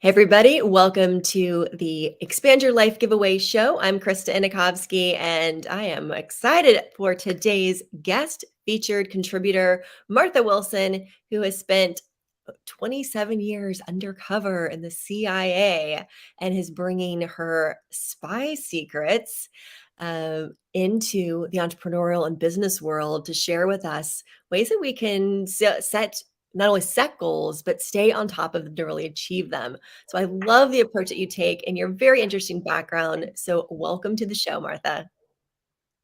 Hey, everybody. Welcome to the Expand Your Life giveaway show. I'm Krista Inochovsky, and I am excited for today's guest featured contributor, Marta Wilson, who has spent 27 years undercover in the CIA and is bringing her spy secrets into the entrepreneurial and business world to share with us ways that we can set not only set goals, but stay on top of them to really achieve them. So I love the approach that you take and your very interesting background. So welcome to the show, Martha.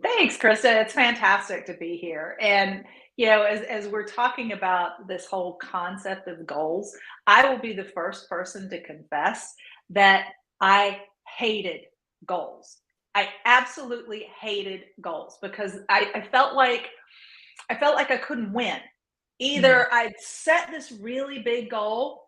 Thanks, Krista. It's fantastic to be here. And, as we're talking about this whole concept of goals, I will be the first person to confess that I hated goals. I absolutely hated goals because I felt like I couldn't win. Mm. Either I'd set this really big goal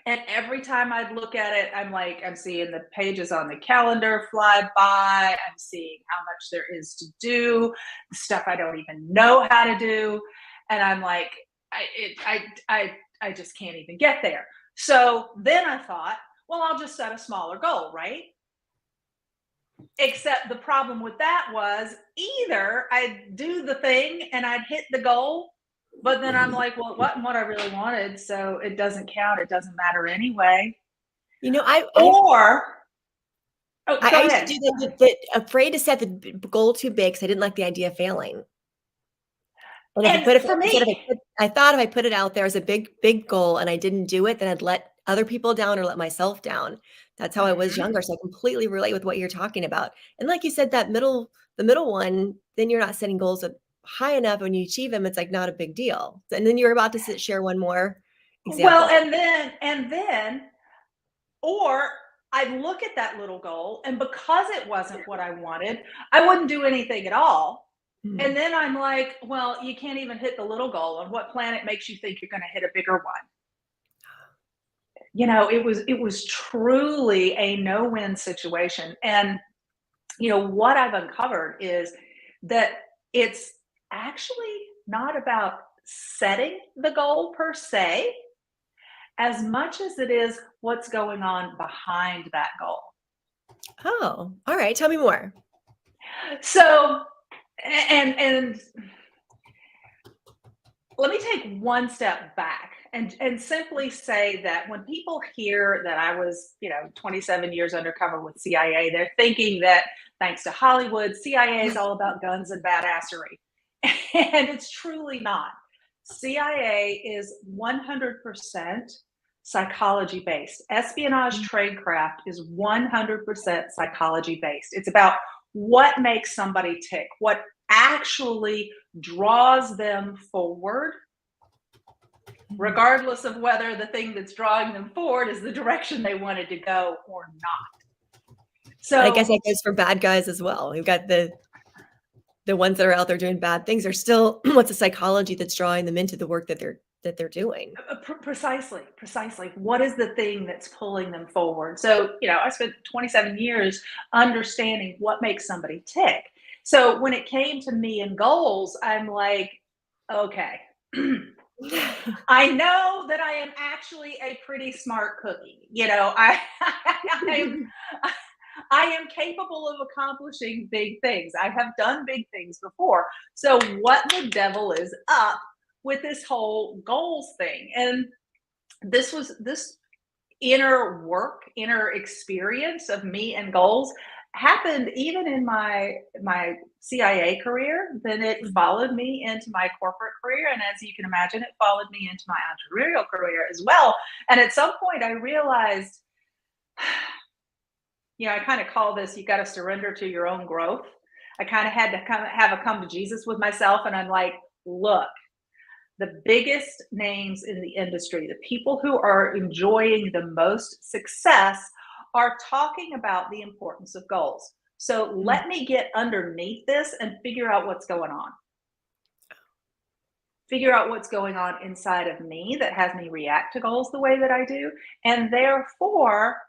and every time I'd look at it, I'm like, I'm seeing the pages on the calendar fly by. I'm seeing how much there is to do, the stuff I don't even know how to do, and I'm like, I just can't even get there. So then I thought, well, I'll just set a smaller goal, right? Except the problem with that was either I'd do the thing and I'd hit the goal, but then I'm like, well, it wasn't what I really wanted, so it doesn't count. It doesn't matter anyway. You know, I Or oh, I go used to ahead. do Go ahead. afraid to set the goal too big because I didn't like the idea of failing. And if I And put it for I said if me, I thought if I put it out there as a big goal and I didn't do it, then I'd let other people down or let myself down. That's how I was mhm. younger, so I completely relate with what you're talking about. And like you said, the middle one, then you're not setting goals up high enough. When you achieve them, it's like not a big deal. And then you're about to share one more Well, example. and then, or I'd look at that little goal, and because it wasn't what I wanted, I wouldn't do anything at all. And Mm. then I'm like, well, you can't even hit the little goal. On what planet makes you think you're going to hit a bigger one? It was truly a no-win situation. And what I've uncovered is that it's actually not about setting the goal per se, as much as it is what's going on behind that goal. Oh, all right. Tell me more. So, and let me take one step back and simply say that when people hear that I was, 27 years undercover with CIA, they're thinking that thanks to Hollywood, CIA is all about guns and badassery. And it's truly not. CIA is 100% psychology based. Espionage tradecraft is 100% psychology based. It's about what makes somebody tick, what actually draws them forward, Mhm. regardless of whether the thing that's drawing them forward is the direction they wanted to go or not. And I guess So that goes for bad guys as well. We've got the ones that are out there doing bad things are still what's the psychology that's drawing them into the work that they're doing. precisely, what is the thing that's pulling them forward? So I spent 27 years understanding what makes somebody tick. So when it came to me and goals, I'm like, okay, I know that I am actually a pretty smart cookie. I am I am capable of accomplishing big things. I have done big things before. So what the devil is up with this whole goals thing? And this inner experience of me and goals happened even in my CIA career. Then it followed me into my corporate career, and as you can imagine, it followed me into my entrepreneurial career as well. And at some point, I realized, I kind of call this, you got to surrender to your own growth. I kind of had to have a come to Jesus with myself, and I'm like, look, the biggest names in the industry, the people who are enjoying the most success, are talking about the importance of goals. So Mm. let me get underneath this and figure out what's going on. Figure out what's going on inside of me that has me react to goals the way that I do. And therefore,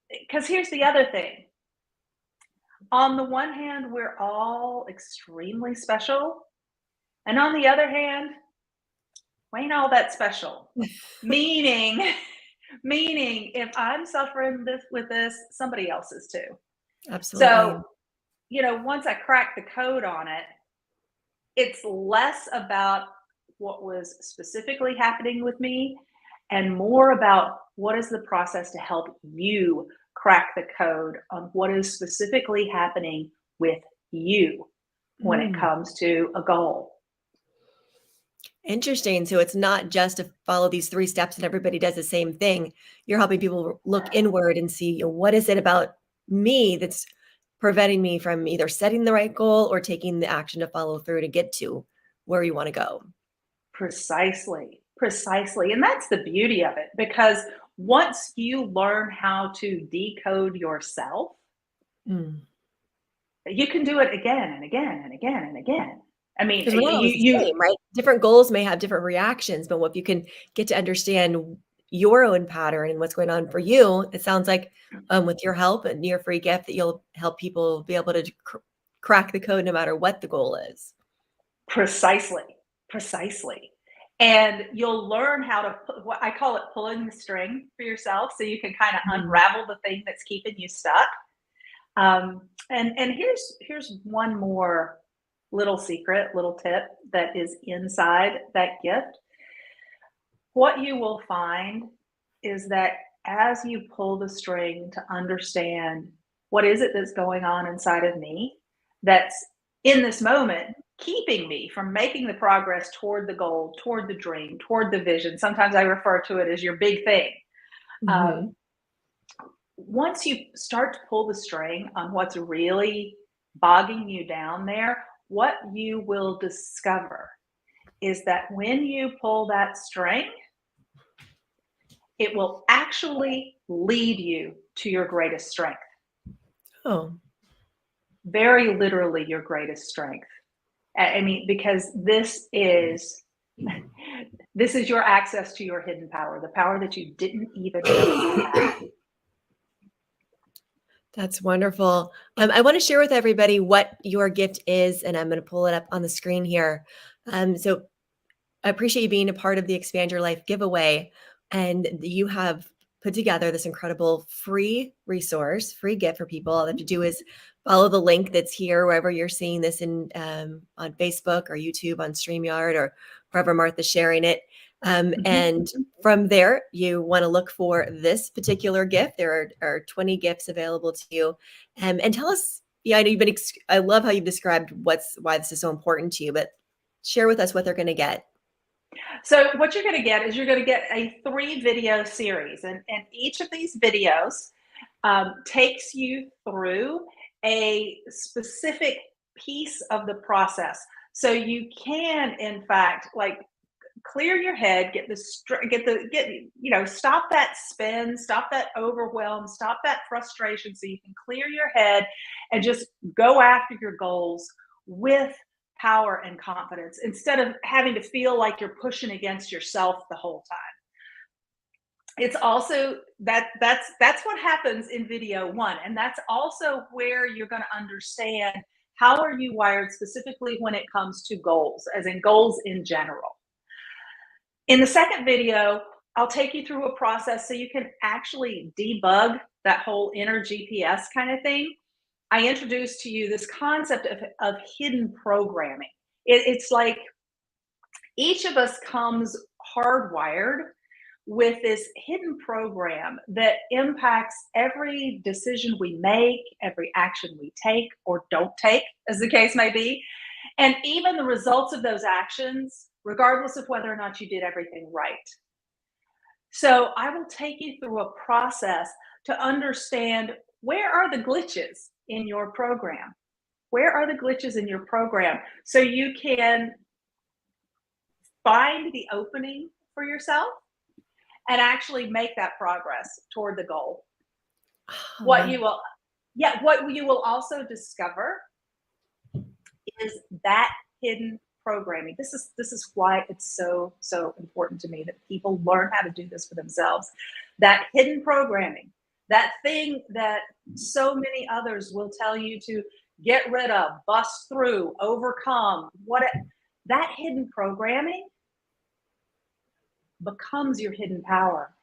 because here's the other thing, on the one hand, we're all extremely special. And on the other hand, we ain't all that special. Meaning, Meaning, if I'm suffering with this, somebody else is too. Absolutely. So, once I cracked the code on it, it's less about what was specifically happening with me and more about what is the process to help you crack the code on what is specifically happening with you when it Mm. comes to a goal. Interesting. So it's not just to follow these 3 steps and everybody does the same thing. You're helping people look inward and see, what is it about me that's preventing me from either setting the right goal or taking the action to follow through to get to where you wanna go. Precisely, precisely. And that's the beauty of it because once you learn how to decode yourself, Mm. you can do it again and again and again and again. I mean, 'Cause we're not always the you same, right? Different goals may have different reactions, but if you can get to understand your own pattern and what's going on for you, it sounds like, with your help and your free gift that you'll help people be able to crack the code no matter what the goal is. precisely, precisely. And you'll learn how to put what I call it pulling the string for yourself so you can kind of Mhm. unravel the thing that's keeping you stuck. And here's one more little secret, little tip that is inside that gift. What you will find is that as you pull the string to understand what is it that's going on inside of me that's in this moment keeping me from making the progress toward the goal, toward the dream, toward the vision. Sometimes I refer to it as your big thing. Mhm. Um, Once you start to pull the string on what's really bogging you down there, what you will discover is that when you pull that string, it will actually lead you to your greatest strength. Oh, Very literally, your greatest strength. I mean, because this is your access to your hidden power, the power that you didn't even know you had. that's wonderful. I wanna share with everybody what your gift is, and I'm gonna pull it up on the screen here. So I appreciate you being a part of the Expand Your Life giveaway. And you have put together this incredible free resource, free gift for people. All they have to do is follow the link that's here, wherever you're seeing this in on Facebook or YouTube, on StreamYard, or wherever Martha's sharing it. And from there, you want to look for this particular gift. There are 20 gifts available to you. And tell us, yeah, I know you've been, I love how you've described why this is so important to you, but share with us what they're going to get. So what you're going to get is you're going to get a 3 video series, and each of these videos takes you through a specific piece of the process. So you can, in fact, like clear your head, stop that spin, stop that overwhelm, stop that frustration, so you can clear your head and just go after your goals with power and confidence instead of having to feel like you're pushing against yourself the whole time. It's also that's what happens in video 1, and that's also where you're going to understand how are you wired specifically when it comes to goals, as in goals in general. In the second video, I'll take you through a process so you can actually debug that whole inner GPS kind of thing. I introduced to you this concept of hidden programming. It's like each of us comes hardwired with this hidden program that impacts every decision we make, every action we take or don't take, as the case may be, and even the results of those actions, regardless of whether or not you did everything right. So I will take you through a process to understand where are the glitches in your program. Where are the glitches in your program so you can find the opening for yourself and actually make that progress toward the goal. What Oh, you will what you will also discover is that hidden programming. This is why it's so important to me that people learn how to do this for themselves. That hidden programming, that thing that so many others will tell you to get rid of, bust through, overcome, that hidden programming becomes your hidden power.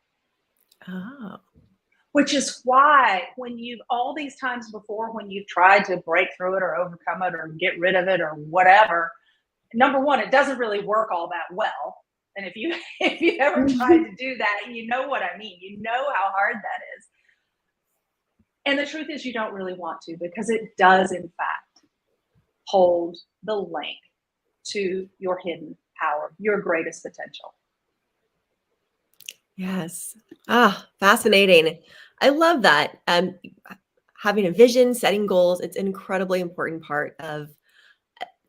which is why when you've all these times before when you've tried to break through it or overcome it or get rid of it or whatever, number one, it doesn't really work all that well. And if you if you ever tried to do that, you know what I mean. You know how hard that is. And the truth is you don't really want to, because it does in fact hold the link to your hidden power, your greatest potential. Yes. Ah, fascinating. I love that. Having a vision, setting goals, it's an incredibly important part of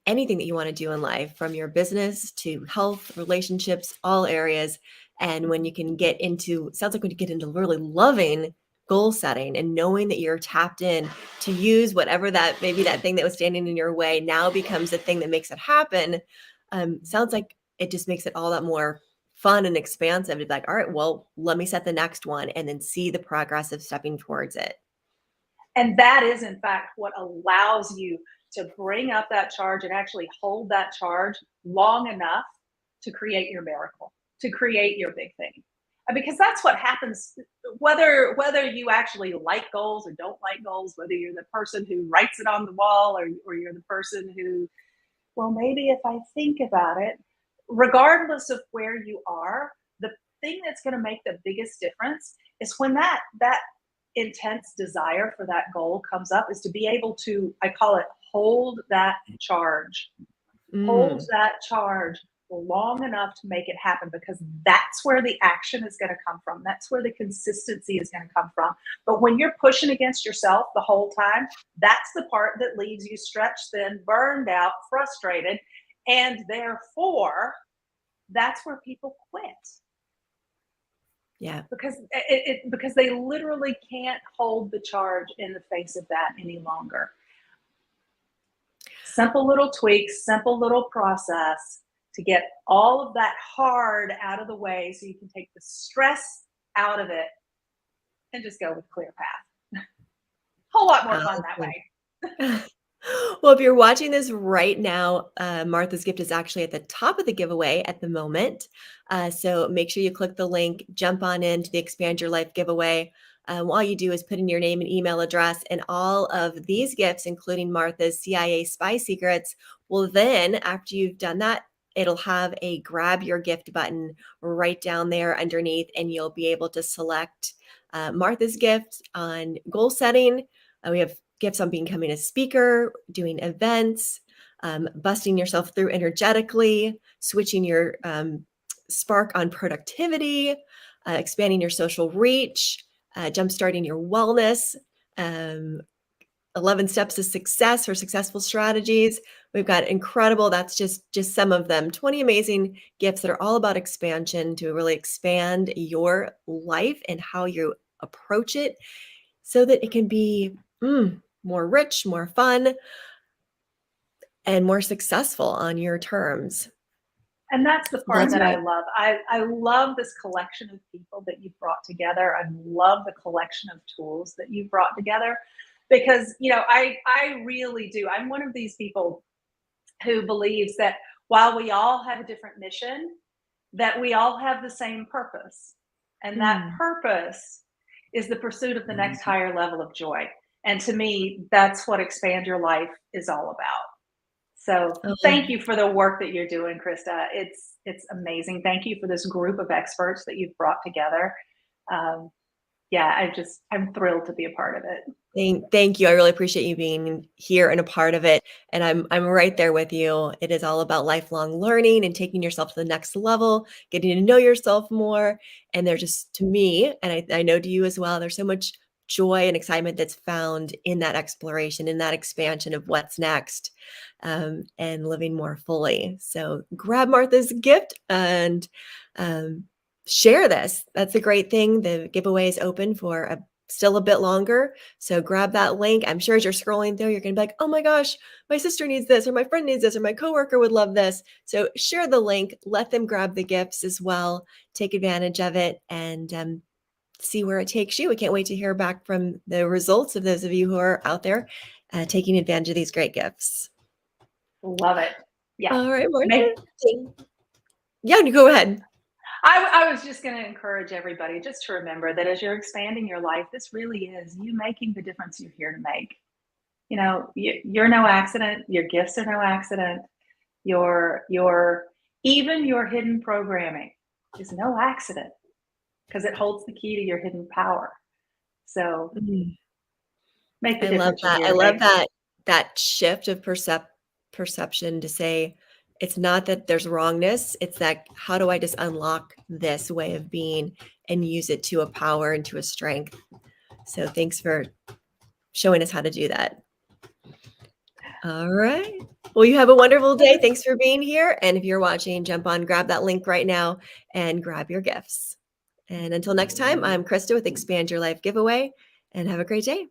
anything that you want to do in life, from your business to health, relationships, all areas. And when you can get into, sounds like when you get into really loving goal setting and knowing that you're tapped in to use whatever that, maybe that thing that was standing in your way now becomes the thing that makes it happen. Sounds like it just makes it all that more fun and expansive to be like, all right, well, let me set the next one and then see the progress of stepping towards it. And that is, in fact, what allows you to bring up that charge and actually hold that charge long enough to create your miracle, to create your big thing. Because that's what happens, whether you actually like goals or don't like goals, whether you're the person who writes it on the wall, or you're the person who, well, maybe if I think about it, regardless of where you are, the thing that's going to make the biggest difference is when that intense desire for that goal comes up, is to be able to, I call it, hold that charge. Hold Mm, that charge long enough to make it happen, because that's where the action is going to come from. That's where the consistency is going to come from. But when you're pushing against yourself the whole time, that's the part that leaves you stretched thin, burned out, frustrated. And therefore, that's where people quit, yeah. because they literally can't hold the charge in the face of that any longer. Simple little tweaks, simple little process to get all of that hard out of the way so you can take the stress out of it and just go with clear path. Whole lot more fun that Awesome. way. Well, if you're watching this right now, Martha's gift is actually at the top of the giveaway at the moment. So make sure you click the link, jump on into the Expand Your Life giveaway. All you do is put in your name and email address, and all of these gifts, including Martha's CIA spy secrets, will then, after you've done that, it'll have a grab your gift button right down there underneath, and you'll be able to select Martha's gift on goal setting. We have gifts on becoming a speaker, doing events, busting yourself through energetically, switching your spark on productivity, expanding your social reach, jumpstarting your wellness, 11 steps to success or successful strategies. We've got incredible, that's just some of them, 20 amazing gifts that are all about expansion to really expand your life and how you approach it so that it can be more rich, more fun, and more successful on your terms. And that's the part That's that I right. love. I love this collection of people that you've brought together. I love the collection of tools that you've brought together, because, I really do. I'm one of these people who believes that while we all have a different mission, that we all have the same purpose. And that Mm. purpose is the pursuit of the next higher level of joy. And to me, that's what Expand Your Life is all about. So thank Oh, you for the work that you're doing, Krista. It's amazing. Thank you for this group of experts that you've brought together. Um, yeah, I'm thrilled to be a part of it. thank you. I really appreciate you being here and a part of it. And I'm right there with you. It is all about lifelong learning and taking yourself to the next level, getting to know yourself more. And there's just, to me, and I know to you as well, there's so much joy and excitement that's found in that exploration, in that expansion of what's next, and living more fully. So grab Martha's gift and um, share this. That's a great thing. The giveaway is open for still a bit longer. So grab that link. I'm sure as you're scrolling through, you're going to be like, oh my gosh, my sister needs this, or my friend needs this, or my coworker would love this. So share the link, let them grab the gifts as well, take advantage of it, and see where it takes you. We can't wait to hear back from the results of those of you who are out there taking advantage of these great gifts. Love it. Yeah. All right, Martha. Make Yeah, you go ahead. I was just going to encourage everybody just to remember that as you're expanding your life, this really is you making the difference you're here to make. You know, you're no accident. Your gifts are no accident. Your even your hidden programming is no accident because it holds the key to your hidden power. So Mm. make the I love difference you're that. here I to love make. that shift of perception to say it's not that there's wrongness, it's that how do I just unlock this way of being and use it to a power and to a strength. So thanks for showing us how to do that. All right. Well, you have a wonderful day. Thanks for being here. And if you're watching, jump on, grab that link right now and grab your gifts. And until next time, I'm Krista with Expand Your Life Giveaway, and have a great day.